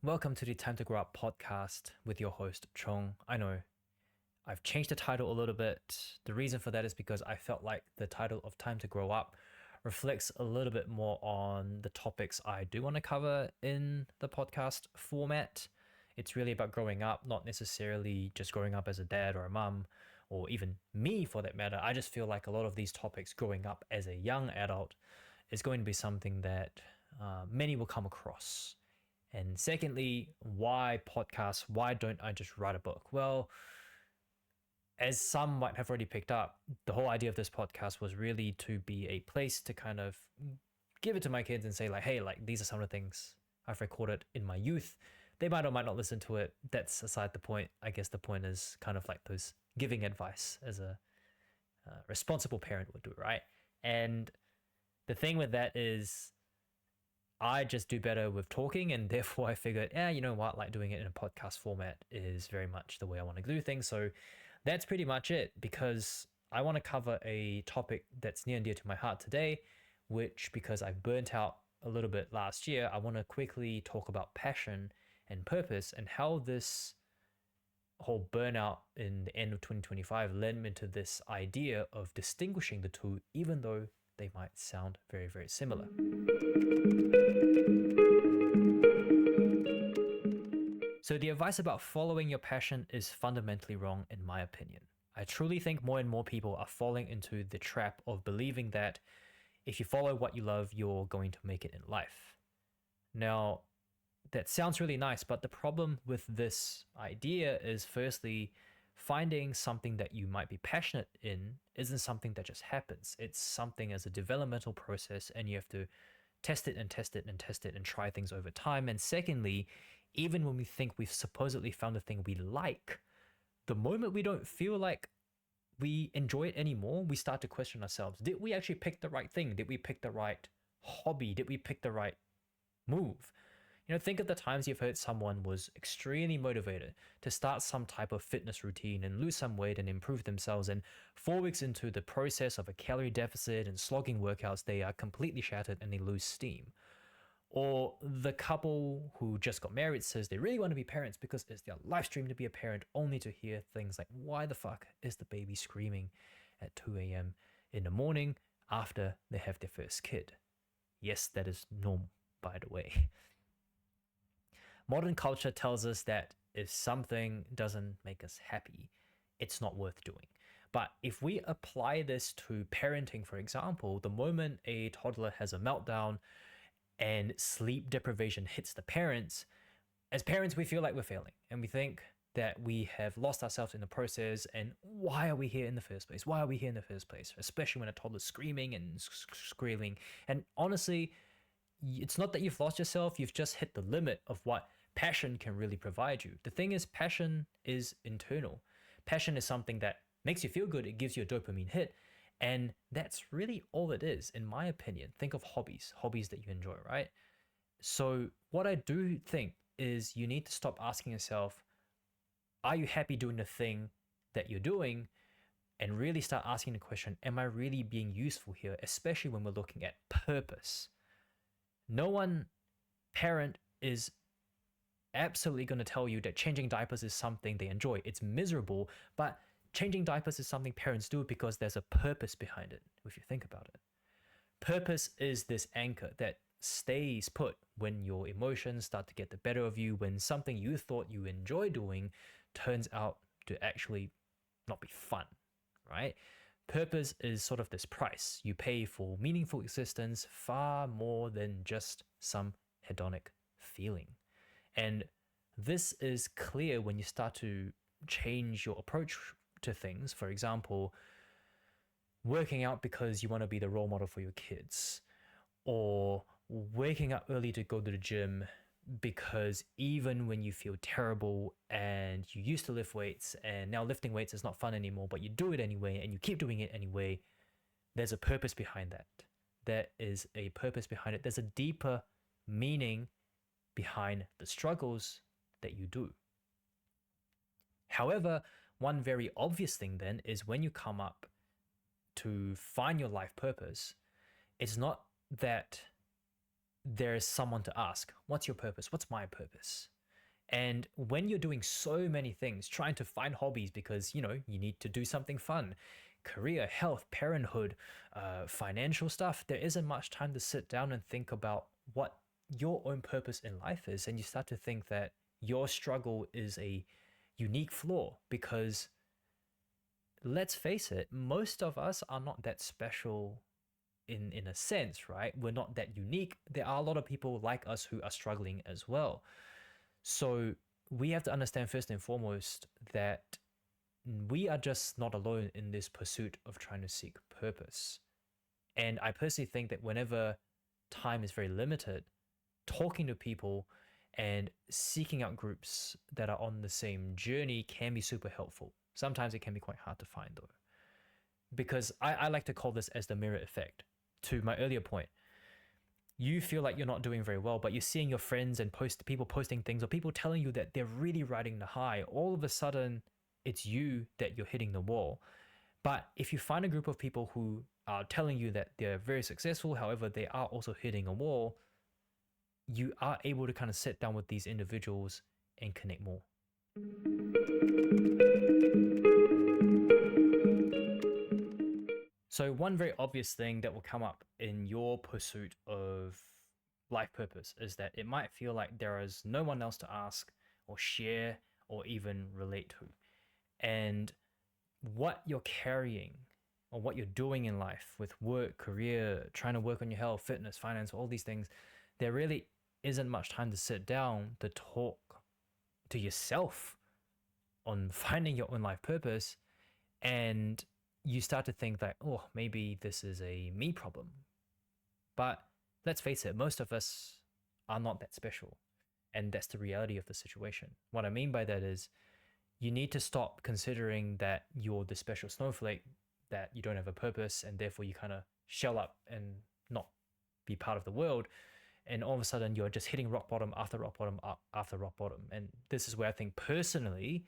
Welcome to the Time to Grow Up podcast with your host, Chong. I know I've changed the title a little bit. The reason for that is because I felt like the title of Time to Grow Up reflects a little bit more on the topics I do want to cover in the podcast format. It's really about growing up, not necessarily just growing up as a dad or a mum, or even me for that matter. I just feel like a lot of these topics growing up as a young adult is going to be something that many will come across. And secondly, why podcasts? Why don't I just write a book? Well, as some might have already picked up, the whole idea of this podcast was really to be a place to kind of give it to my kids and say like, hey, like these are some of the things I've recorded in my youth. They might or might not listen to it. That's aside the point. I guess the point is kind of like those giving advice as a responsible parent would do, right? And the thing with that is I just do better with talking, and therefore I figured, you know what, like doing it in a podcast format is very much the way I want to do things. So that's pretty much it, because I want to cover a topic that's near and dear to my heart today, which, because I burnt out a little bit last year, I want to quickly talk about passion and purpose and how this whole burnout in the end of 2025 led me to this idea of distinguishing the two, even though they might sound very, very similar. So the advice about following your passion is fundamentally wrong in my opinion. I truly think more and more people are falling into the trap of believing that if you follow what you love, you're going to make it in life. Now, that sounds really nice, but the problem with this idea is firstly, finding something that you might be passionate in isn't something that just happens. It's something as a developmental process, and you have to test it and test it and test it and try things over time. And secondly, even when we think we've supposedly found the thing we like, the moment we don't feel like we enjoy it anymore, we start to question ourselves. Did we actually pick the right thing? Did we pick the right hobby? Did we pick the right move? You know, think of the times you've heard someone was extremely motivated to start some type of fitness routine and lose some weight and improve themselves. And 4 weeks into the process of a calorie deficit and slogging workouts, they are completely shattered and they lose steam. Or the couple who just got married says they really want to be parents because it's their life dream to be a parent, only to hear things like, why the fuck is the baby screaming at 2 a.m. in the morning after they have their first kid? Yes, that is normal, by the way. Modern culture tells us that if something doesn't make us happy, it's not worth doing. But if we apply this to parenting, for example, the moment a toddler has a meltdown and sleep deprivation hits the parents, as parents, we feel like we're failing and we think that we have lost ourselves in the process. And why are we here in the first place? Why are we here in the first place? Especially when a toddler's screaming and squealing. And honestly, it's not that you've lost yourself, you've just hit the limit of what passion can really provide you. The thing is, passion is internal. Passion is something that makes you feel good. It gives you a dopamine hit. And that's really all it is, in my opinion. Think of hobbies that you enjoy, right? So what I do think is you need to stop asking yourself, are you happy doing the thing that you're doing? And really start asking the question, am I really being useful here? Especially when we're looking at purpose. No one parent is absolutely going to tell you that changing diapers is something they enjoy. It's miserable, but changing diapers is something parents do because there's a purpose behind it, if you think about it. Purpose is this anchor that stays put when your emotions start to get the better of you, when something you thought you enjoy doing turns out to actually not be fun, right? Purpose is sort of this price you pay for meaningful existence, far more than just some hedonic feeling. And this is clear when you start to change your approach to things. For example, working out because you want to be the role model for your kids, or waking up early to go to the gym because even when you feel terrible and you used to lift weights and now lifting weights is not fun anymore, but you do it anyway and you keep doing it anyway, there's a purpose behind that. There is a purpose behind it. There's a deeper meaning behind the struggles that you do. However, one very obvious thing then is when you come up to find your life purpose, it's not that there's someone to ask, what's your purpose? What's my purpose? And when you're doing so many things, trying to find hobbies because, you need to do something fun, career, health, parenthood, financial stuff, there isn't much time to sit down and think about what your own purpose in life is. And you start to think that your struggle is a unique flaw because let's face it, most of us are not that special in a sense, right? We're not that unique. There are a lot of people like us who are struggling as well. So we have to understand first and foremost that we are just not alone in this pursuit of trying to seek purpose. And I personally think that whenever time is very limited, talking to people and seeking out groups that are on the same journey can be super helpful. Sometimes it can be quite hard to find though, because I like to call this as the mirror effect. To my earlier point, you feel like you're not doing very well, but you're seeing your friends and people posting things or people telling you that they're really riding the high. All of a sudden, it's you that you're hitting the wall. But if you find a group of people who are telling you that they're very successful, however, they are also hitting a wall, you are able to kind of sit down with these individuals and connect more. So one very obvious thing that will come up in your pursuit of life purpose is that it might feel like there is no one else to ask or share or even relate to. And what you're carrying or what you're doing in life with work, career, trying to work on your health, fitness, finance, all these things, there really isn't much time to sit down to talk to yourself on finding your own life purpose. And you start to think that, oh, maybe this is a me problem. But let's face it, most of us are not that special. And that's the reality of the situation. What I mean by that is you need to stop considering that you're the special snowflake, that you don't have a purpose, and therefore you kind of shell up and not be part of the world. And all of a sudden you're just hitting rock bottom after rock bottom after rock bottom. And this is where I think personally,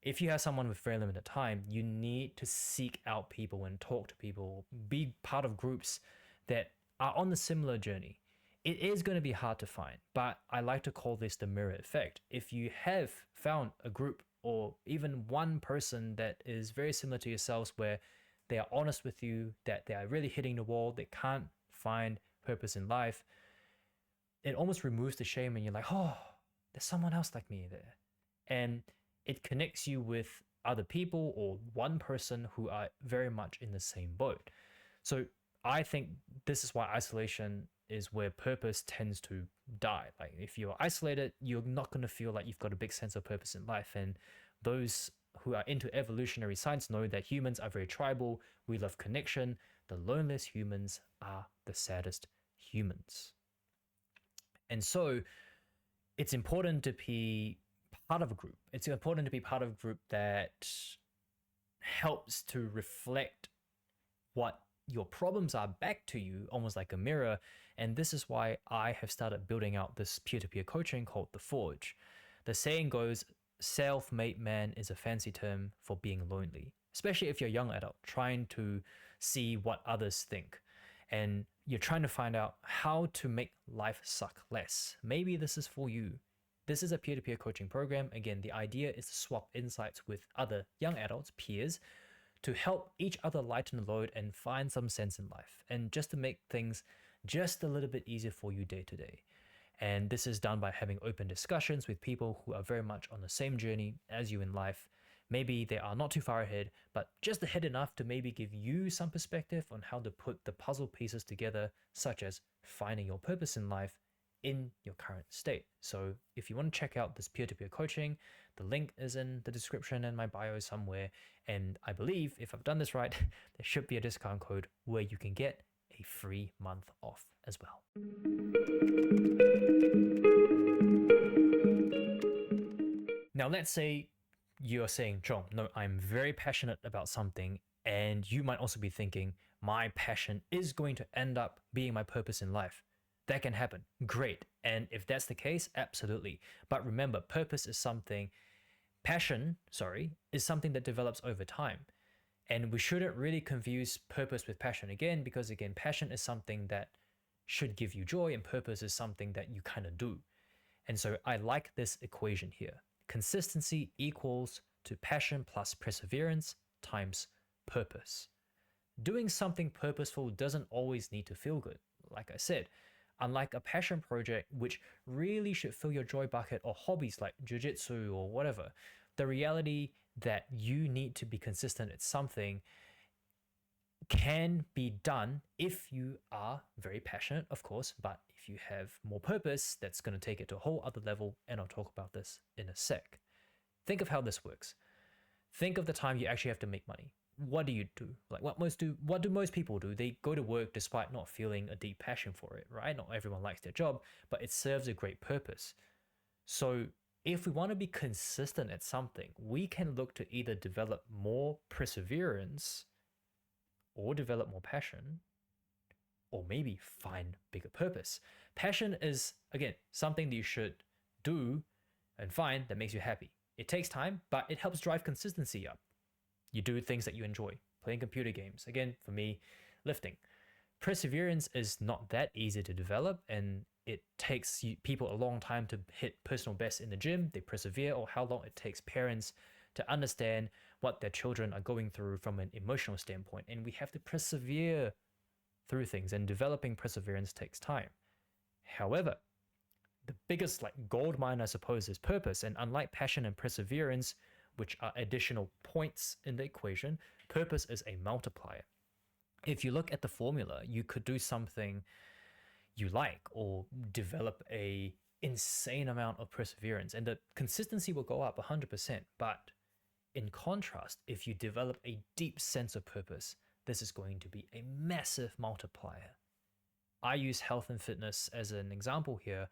if you have someone with very limited time, you need to seek out people and talk to people, be part of groups that are on the similar journey. It is going to be hard to find, but I like to call this the mirror effect. If you have found a group or even one person that is very similar to yourselves, where they are honest with you, that they are really hitting the wall, they can't find purpose in life, it almost removes the shame and you're like, oh, there's someone else like me there. And it connects you with other people or one person who are very much in the same boat. So I think this is why isolation is where purpose tends to die. Like if you're isolated, you're not going to feel like you've got a big sense of purpose in life. And those who are into evolutionary science know that humans are very tribal. We love connection. The loneliest humans are the saddest humans. And so it's important to be part of a group. It's important to be part of a group that helps to reflect what your problems are back to you, almost like a mirror. And this is why I have started building out this peer-to-peer coaching called The Forge. The saying goes, self-made man is a fancy term for being lonely, especially if you're a young adult trying to see what others think. And you're trying to find out how to make life suck less. Maybe this is for you. This is a peer-to-peer coaching program. Again, the idea is to swap insights with other young adults, peers, to help each other lighten the load and find some sense in life, and just to make things just a little bit easier for you day to day. And this is done by having open discussions with people who are very much on the same journey as you in life. Maybe they are not too far ahead, but just ahead enough to maybe give you some perspective on how to put the puzzle pieces together, such as finding your purpose in life in your current state. So if you want to check out this peer-to-peer coaching, the link is in the description and my bio somewhere. And I believe if I've done this right, there should be a discount code where you can get a free month off as well. Now, let's say you're saying, John, no, I'm very passionate about something. And you might also be thinking, my passion is going to end up being my purpose in life. That can happen. Great. And if that's the case, absolutely. But remember, passion, is something that develops over time. And we shouldn't really confuse purpose with passion again, because again, passion is something that should give you joy, and purpose is something that you kind of do. And so I like this equation here. Consistency equals to passion plus perseverance times purpose. Doing something purposeful doesn't always need to feel good. Like I said, unlike a passion project, which really should fill your joy bucket, or hobbies like jujitsu or whatever, the reality that you need to be consistent at something can be done if you are very passionate, of course, but if you have more purpose, that's going to take it to a whole other level, and I'll talk about this in a sec. Think of how this works. Think of the time you actually have to make money. What do you do? Like what do most people do? They go to work despite not feeling a deep passion for it, right? Not everyone likes their job, but it serves a great purpose. So if we want to be consistent at something, we can look to either develop more perseverance or develop more passion, or maybe find bigger purpose. Passion is, again, something that you should do and find that makes you happy. It takes time, but it helps drive consistency up. You do things that you enjoy, playing computer games. Again, for me, lifting. Perseverance is not that easy to develop, and it takes people a long time to hit personal best in the gym. They persevere, or how long it takes parents to understand what their children are going through from an emotional standpoint. And we have to persevere through things, and developing perseverance takes time. However, the biggest gold mine, I suppose, is purpose. And unlike passion and perseverance, which are additional points in the equation, purpose is a multiplier. If you look at the formula, you could do something you like or develop a insane amount of perseverance, and the consistency will go up 100%. But in contrast, if you develop a deep sense of purpose, this is going to be a massive multiplier. I use health and fitness as an example here.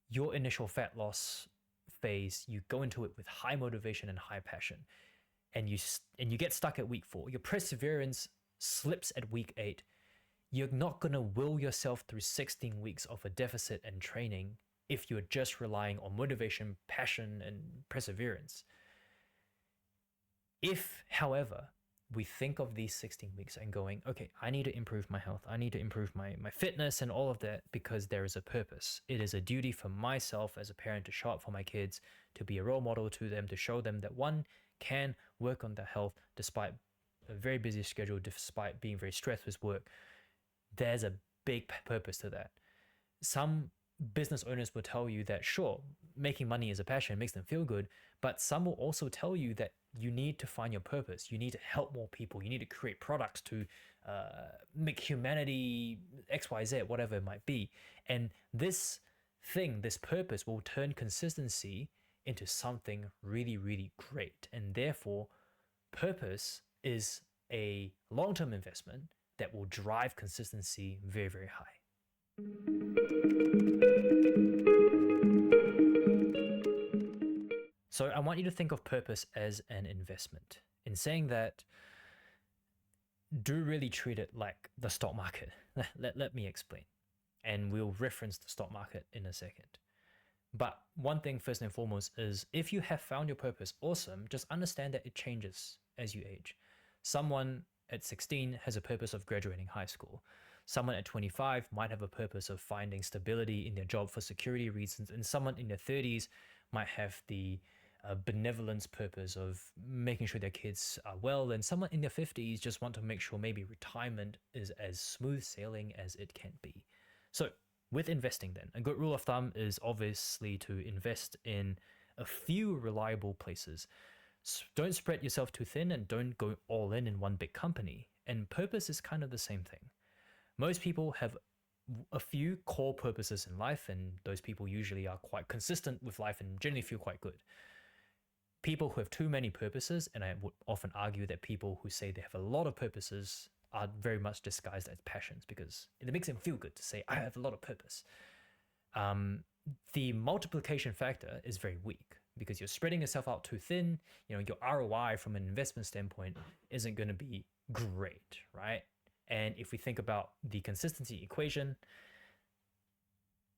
Your initial fat loss phase, you go into it with high motivation and high passion, and you get stuck at week 4. Your perseverance slips at week 8. You're not going to will yourself through 16 weeks of a deficit and training if you're just relying on motivation, passion, and perseverance. If, however, we think of these 16 weeks and going, okay, I need to improve my health, I need to improve my fitness and all of that because there is a purpose. It is a duty for myself as a parent to show up for my kids, to be a role model to them, to show them that one can work on their health despite a very busy schedule, despite being very stressed with work. There's a big purpose to that. Some business owners will tell you that, sure, making money is a passion, it makes them feel good, but some will also tell you that you need to find your purpose. You need to help more people. You need to create products to make humanity XYZ, whatever it might be. And this purpose will turn consistency into something really, really great. And therefore, purpose is a long-term investment that will drive consistency very, very high. So I want you to think of purpose as an investment. In saying that, do really treat it like the stock market. Let me explain. And we'll reference the stock market in a second. But one thing first and foremost is, if you have found your purpose, awesome, just understand that it changes as you age. Someone at 16 has a purpose of graduating high school. Someone at 25 might have a purpose of finding stability in their job for security reasons. And someone in their 30s might have the benevolence purpose of making sure their kids are well, and someone in their 50s just want to make sure maybe retirement is as smooth sailing as it can be. So with investing then, a good rule of thumb is obviously to invest in a few reliable places. Don't spread yourself too thin, and don't go all in one big company. And purpose is kind of the same thing. Most people have a few core purposes in life, and those people usually are quite consistent with life and generally feel quite good. People who have too many purposes, and I would often argue that people who say they have a lot of purposes are very much disguised as passions, because it makes them feel good to say, I have a lot of purpose. The multiplication factor is very weak because you're spreading yourself out too thin. Your ROI from an investment standpoint isn't going to be great, right? And if we think about the consistency equation,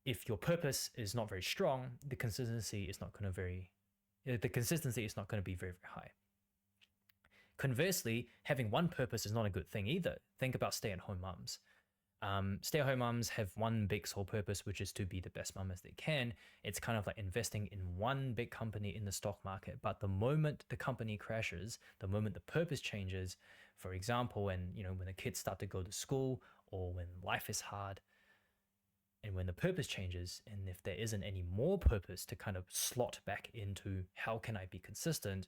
if your purpose is not very strong, the consistency is not going to be very, very high. Conversely, having one purpose is not a good thing either. Think about stay-at-home moms. Stay-at-home moms have one big sole purpose, which is to be the best mom as they can. It's kind of like investing in one big company in the stock market. But the moment the company crashes, the moment the purpose changes, for example, when the kids start to go to school, or when life is hard, and when the purpose changes, and if there isn't any more purpose to kind of slot back into how can I be consistent,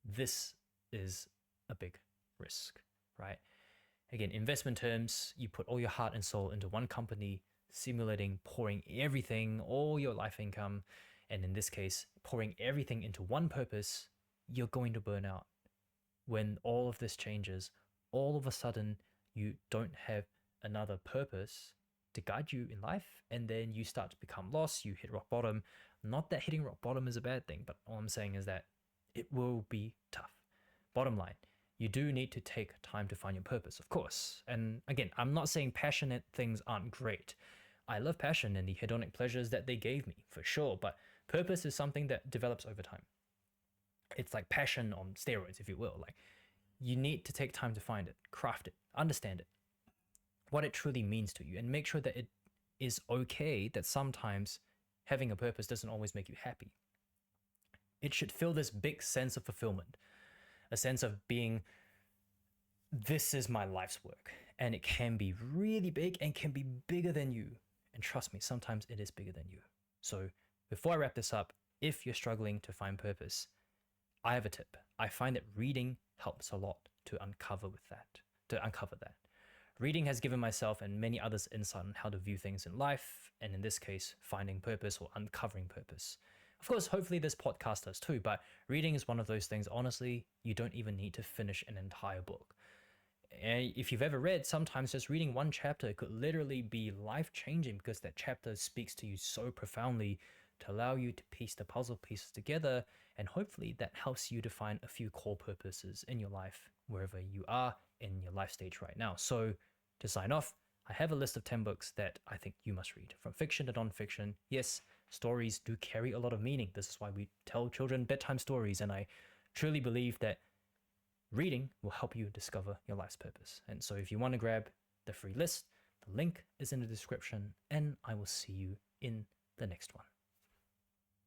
this is a big risk, right? Again, investment terms, you put all your heart and soul into one company, simulating pouring everything, all your life income, and in this case, pouring everything into one purpose, you're going to burn out. When all of this changes, all of a sudden, you don't have another purpose to guide you in life, and then you start to become lost, you hit rock bottom. Not that hitting rock bottom is a bad thing, but all I'm saying is that it will be tough. Bottom line, you do need to take time to find your purpose, of course. And again, I'm not saying passionate things aren't great. I love passion and the hedonic pleasures that they gave me, for sure, but purpose is something that develops over time. It's like passion on steroids, if you will. Like, you need to take time to find it, craft it, understand it, what it truly means to you, and make sure that it is okay that sometimes having a purpose doesn't always make you happy. It should feel this big sense of fulfillment, a sense of being, this is my life's work. And it can be really big and can be bigger than you. And trust me, sometimes it is bigger than you. So before I wrap this up, if you're struggling to find purpose, I have a tip. I find that reading helps a lot to uncover that. Reading has given myself and many others insight on how to view things in life, and in this case, finding purpose or uncovering purpose. Of course, hopefully this podcast does too, but reading is one of those things, honestly, you don't even need to finish an entire book. And if you've ever read, sometimes just reading one chapter could literally be life-changing because that chapter speaks to you so profoundly to allow you to piece the puzzle pieces together, and hopefully that helps you to find a few core purposes in your life, wherever you are in your life stage right now. So to sign off, I have a list of 10 books that I think you must read, from fiction to non-fiction. Yes, stories do carry a lot of meaning. This is why we tell children bedtime stories, and I truly believe that reading will help you discover your life's purpose. And so if you want to grab the free list, the link is in the description, and I will see you in the next one.